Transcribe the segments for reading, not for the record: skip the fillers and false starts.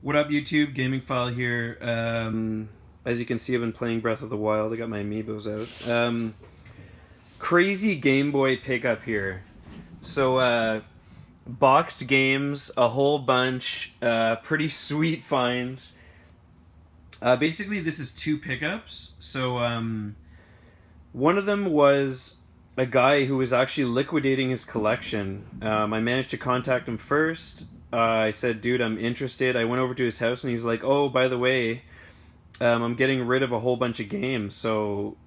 What up, YouTube? Gamingphile here. As you can see, I've been playing Breath of the Wild. I got my amiibos out. Crazy Game Boy pickup here. So, boxed games, a whole bunch, pretty sweet finds. Basically, this is two pickups. So, one of them was a guy who was actually liquidating his collection. I managed to contact him first. I said, dude, I'm interested. I went over to his house and he's like, oh, by the way, I'm getting rid of a whole bunch of games. So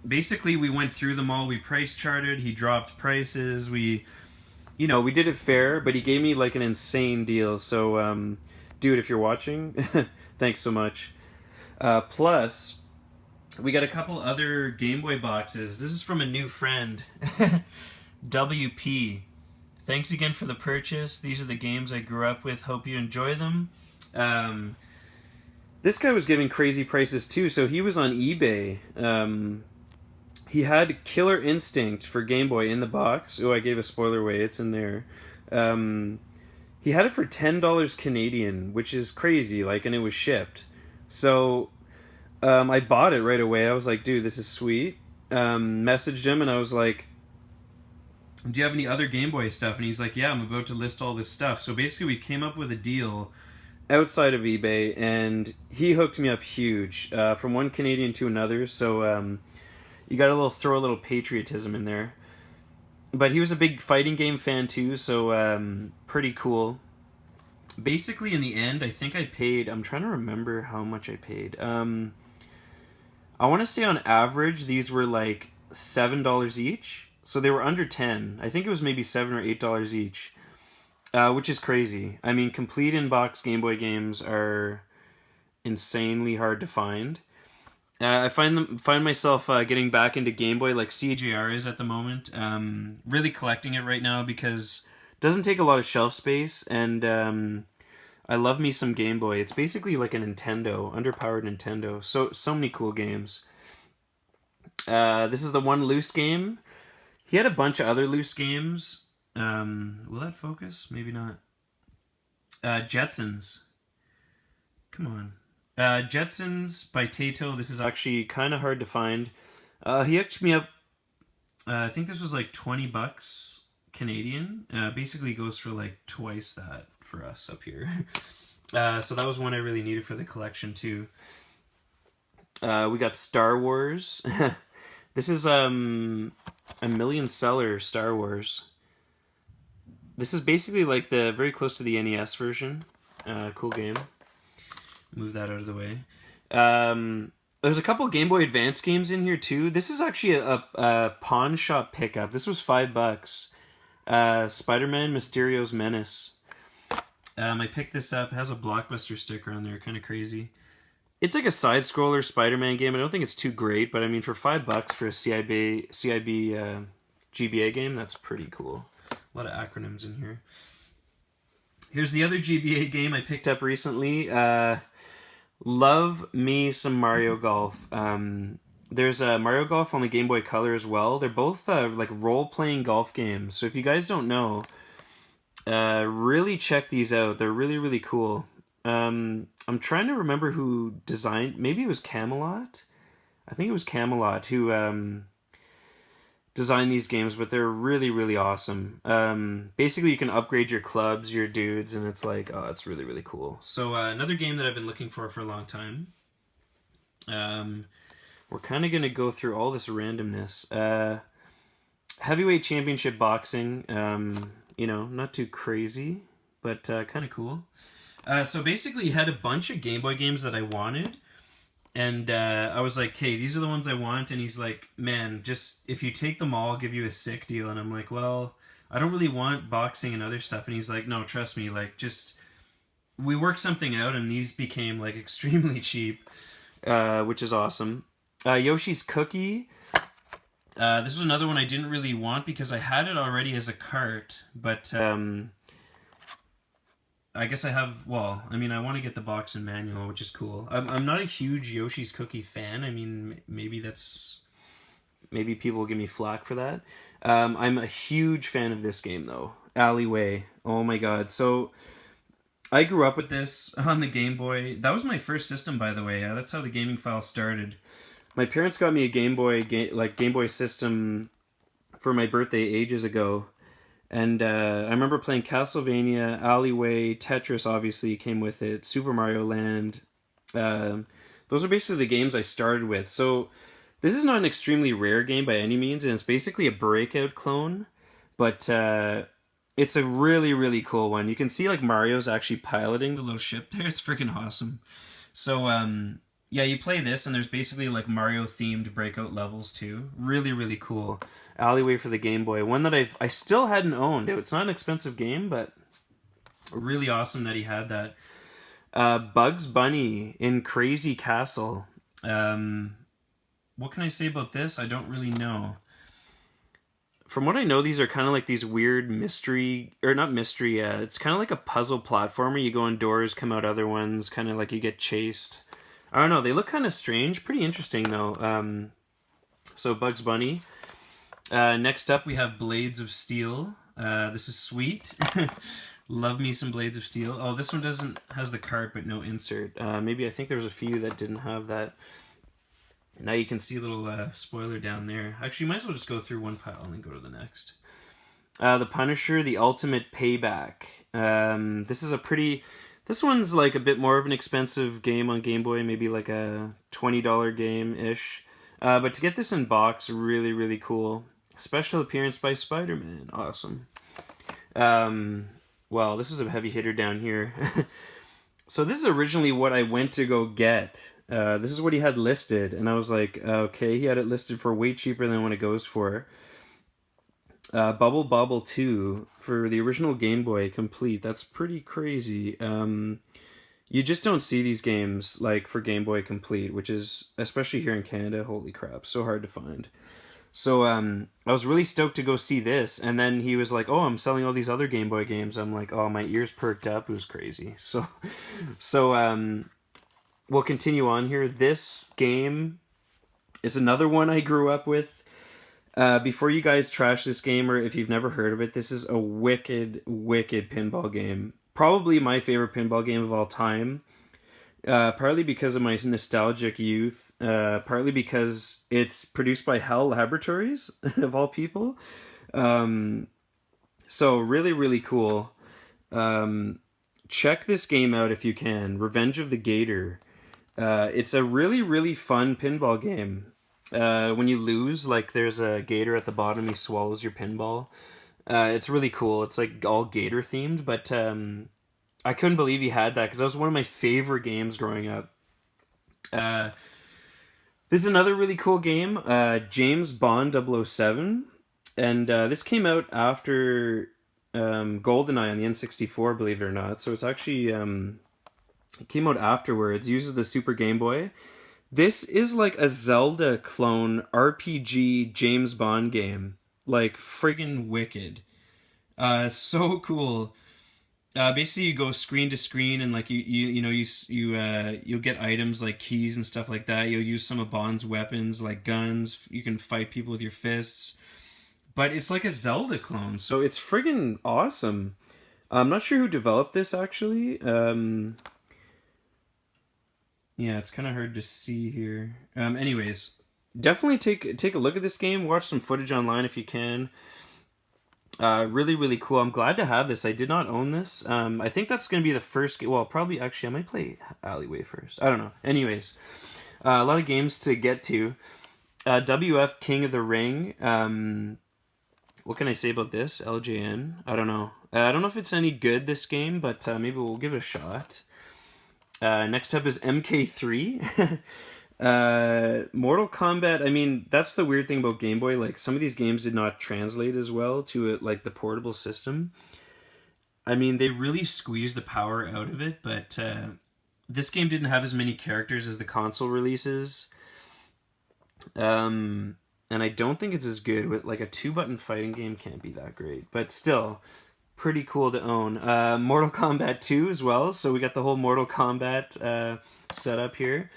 basically, we went through them all. We price charted. He dropped prices. We did it fair, but he gave me like an insane deal. So, dude, if you're watching, thanks so much. Plus, we got a couple other Game Boy boxes. This is from a new friend, WP. Thanks again for the purchase. These are the games I grew up with. Hope you enjoy them. This guy was giving crazy prices too, so he was on eBay. He had Killer Instinct for Game Boy in the box. Oh, I gave a spoiler away. It's in there. He had it for $10 Canadian, which is crazy, and it was shipped. So I bought it right away. I was like, dude, this is sweet. Messaged him and I was like, do you have any other Game Boy stuff? And he's like, yeah, I'm about to list all this stuff. So basically we came up with a deal outside of eBay and he hooked me up huge, from one Canadian to another. So you got to throw a little patriotism in there. But he was a big fighting game fan too, so pretty cool. Basically in the end, I think I paid, I'm trying to remember how much I paid. I want to say on average these were like $7 each. So they were under 10. I think it was maybe $7 or $8 each, which is crazy. I mean, complete in-box Game Boy games are insanely hard to find. I find myself getting back into Game Boy like CJR is at the moment. Really collecting it right now because it doesn't take a lot of shelf space, and I love me some Game Boy. It's basically like a Nintendo, underpowered Nintendo. So many cool games. This is the one loose game. He had a bunch of other loose games. Will that focus? Maybe not. Jetsons. Come on. Jetsons Potato. This is actually kind of hard to find. He hooked me up. I think this was like $20 Canadian. Basically goes for like twice that for us up here. So that was one I really needed for the collection too. We got Star Wars. This is a million seller Star Wars. This is basically like the very close to the NES version. Cool game. Move that out of the way. There's a couple Game Boy Advance games in here too. This is actually a pawn shop pickup. This was $5. SpiderMan Mysterio's Menace. I picked this up. It has a Blockbuster sticker on there. Kind of crazy. It's like a side-scroller Spider-Man game. I don't think it's too great, but I mean, for $5 for a CIB GBA game, that's pretty cool. A lot of acronyms in here. Here's the other GBA game I picked up recently. Love me some Mario Golf. There's Mario Golf on the Game Boy Color as well. They're both like role-playing golf games. So if you guys don't know, really check these out. They're really, really cool. I'm trying to remember who designed. Maybe it was Camelot. I think it was Camelot who designed these games, but they're really, really awesome. Basically, you can upgrade your clubs, your dudes, and it's like, oh, it's really, really cool. So another game that I've been looking for a long time. We're kind of going to go through all this randomness. Heavyweight Championship Boxing. Not too crazy, but kind of cool. So basically, he had a bunch of Game Boy games that I wanted. And I was like, hey, these are the ones I want. And he's like, man, just if you take them all, I'll give you a sick deal. And I'm like, well, I don't really want boxing and other stuff. And he's like, no, trust me. We worked something out and these became extremely cheap, which is awesome. Yoshi's Cookie. This was another one I didn't really want because I had it already as a cart. But I guess I want to get the box and manual, which is cool. I'm not a huge Yoshi's Cookie fan. I mean, maybe people will give me flack for that. I'm a huge fan of this game, though. Alleyway. Oh my god. So I grew up with this on the Game Boy. That was my first system, by the way. That's how the Gamingphile started. My parents got me a Game Boy system for my birthday ages ago, and I remember playing Castlevania, Alleyway, Tetris. Obviously came with it. Super Mario Land. Those are basically the games I started with. So this is not an extremely rare game by any means, and it's basically a breakout clone, but it's a really, really cool one. You can see like Mario's actually piloting the little ship there. It's freaking awesome. So yeah, you play this, and there's basically like Mario themed breakout levels too. Really, really cool. Alleyway for the Game Boy, one that I still hadn't owned. It's not an expensive game, but really awesome that he had that. Bugs Bunny in Crazy Castle. What can I say about this? I don't really know. From what I know, these are kind of like these weird mystery, or not mystery, it's kind of like a puzzle platformer. You go indoors, come out other ones, kind of like you get chased. I don't know, they look kind of strange. Pretty interesting, though. So Bugs Bunny. Next up, we have Blades of Steel. This is sweet. Love me some Blades of Steel. Oh, this one has the card, but no insert. Maybe I think there was a few that didn't have that. Now you can see a little spoiler down there. Actually, you might as well just go through one pile and then go to the next. The Punisher, The Ultimate Payback. This one's like a bit more of an expensive game on Game Boy, maybe like a $20 game-ish. But to get this in box, really, really cool. Special appearance by SpiderMan. Awesome. Well, this is a heavy hitter down here. So this is originally what I went to go get. This is what he had listed, and I was like, okay, he had it listed for way cheaper than what it goes for. Bobble 2 for the original Game Boy complete. That's pretty crazy. You just don't see these games like for Game Boy complete, which is, especially here in Canada, holy crap, so hard to find. So I was really stoked to go see this, and then he was like, oh, I'm selling all these other Game Boy games. I'm like, oh, my ears perked up. It was crazy. So we'll continue on here. This game is another one I grew up with. Before you guys trash this game, or if you've never heard of it, this is a wicked, wicked pinball game. Probably my favorite pinball game of all time. Partly because of my nostalgic youth. Partly because it's produced by HAL Laboratories, of all people. So really, really cool. Check this game out if you can. Revenge of the Gator. It's a really, really fun pinball game. When you lose, like there's a gator at the bottom, he swallows your pinball. It's really cool. It's like all gator themed, but I couldn't believe he had that because that was one of my favorite games growing up. This is another really cool game, James Bond 007, and this came out after GoldenEye on the N64, believe it or not. So it's actually it came out afterwards. It uses the Super Game Boy. This is like a Zelda clone RPG James Bond game. Like, friggin' wicked. So cool. Basically, you go screen to screen, and like you'll get items like keys and stuff like that. You'll use some of Bond's weapons, like guns. You can fight people with your fists. But it's like a Zelda clone, so it's friggin' awesome. I'm not sure who developed this, actually. Yeah, it's kind of hard to see here. Anyways, definitely take a look at this game. Watch some footage online if you can. Really, really cool. I'm glad to have this. I did not own this. I think that's going to be the first game. Well, probably, actually, I might play Alleyway first. I don't know. Anyways, a lot of games to get to. WF King of the Ring. What can I say about this? LJN? I don't know. I don't know if it's any good, this game, but maybe we'll give it a shot. Next up is MK3. Mortal Kombat, I mean, that's the weird thing about Game Boy. Like, some of these games did not translate as well to like the portable system. I mean, they really squeezed the power out of it, but this game didn't have as many characters as the console releases. And I don't think it's as good with like a 2-button fighting game. Can't be that great, but still pretty cool to own. Mortal Kombat 2 as well, so we got the whole Mortal Kombat setup here.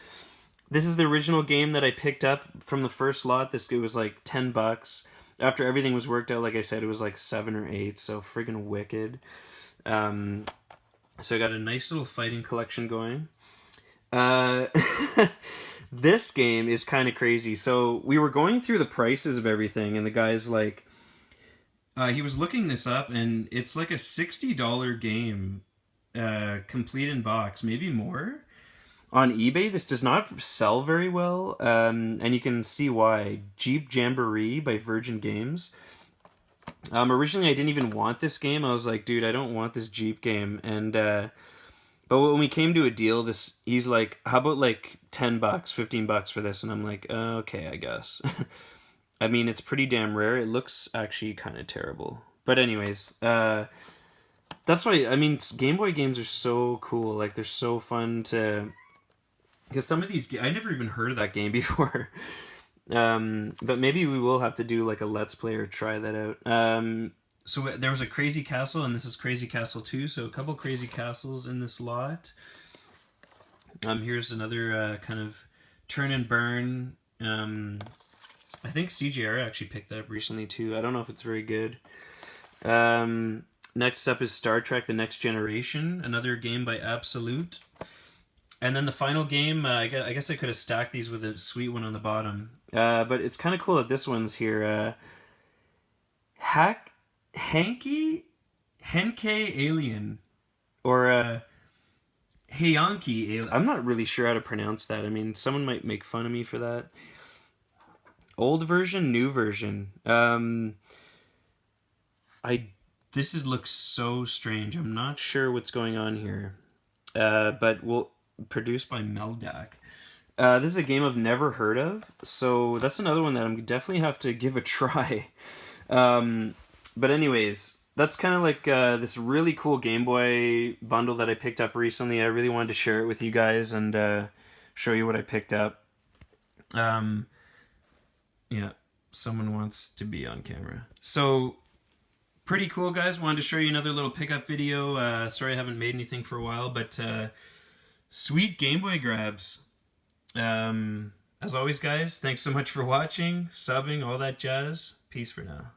This is the original game that I picked up from the first lot. It was like $10. After everything was worked out, like I said, it was like 7 or 8, so friggin' wicked. So I got a nice little fighting collection going. Uh, this game is kind of crazy. So we were going through the prices of everything, and the guy's like, he was looking this up, and it's like a $60 game, complete in box, maybe more. On eBay, this does not sell very well, and you can see why. Jeep Jamboree by Virgin Games. Originally, I didn't even want this game. I was like, dude, I don't want this Jeep game. And but when we came to a deal, he's like, how about like $10, $15 for this? And I'm like, okay, I guess. I mean, it's pretty damn rare. It looks actually kind of terrible. But anyways, that's why, I mean, Game Boy games are so cool. Like, they're so fun to... Because some of these... I never even heard of that game before. But maybe we will have to do, like, a Let's Play or try that out. So there was a Crazy Castle, and this is Crazy Castle 2. So a couple Crazy Castles in this lot. Here's another kind of turn and burn... I think CGR actually picked that up recently too. I don't know if it's very good. Next up is Star Trek: The Next Generation, another game by Absolute. And then the final game, I guess I could have stacked these with a sweet one on the bottom. But it's kind of cool that this one's here. Henke Alien. Or Heyanki Alien. I'm not really sure how to pronounce that. I mean, someone might make fun of me for that. Old version, new version. Looks so strange. I'm not sure what's going on here. But produced by Meldak. This is a game I've never heard of, so that's another one that I'm definitely have to give a try. But anyways, that's kind of like this really cool Game Boy bundle that I picked up recently. I really wanted to share it with you guys and show you what I picked up. Yeah, someone wants to be on camera. So, pretty cool, guys. Wanted to show you another little pickup video. Sorry I haven't made anything for a while, but sweet Game Boy grabs. As always, guys, thanks so much for watching, subbing, all that jazz. Peace for now.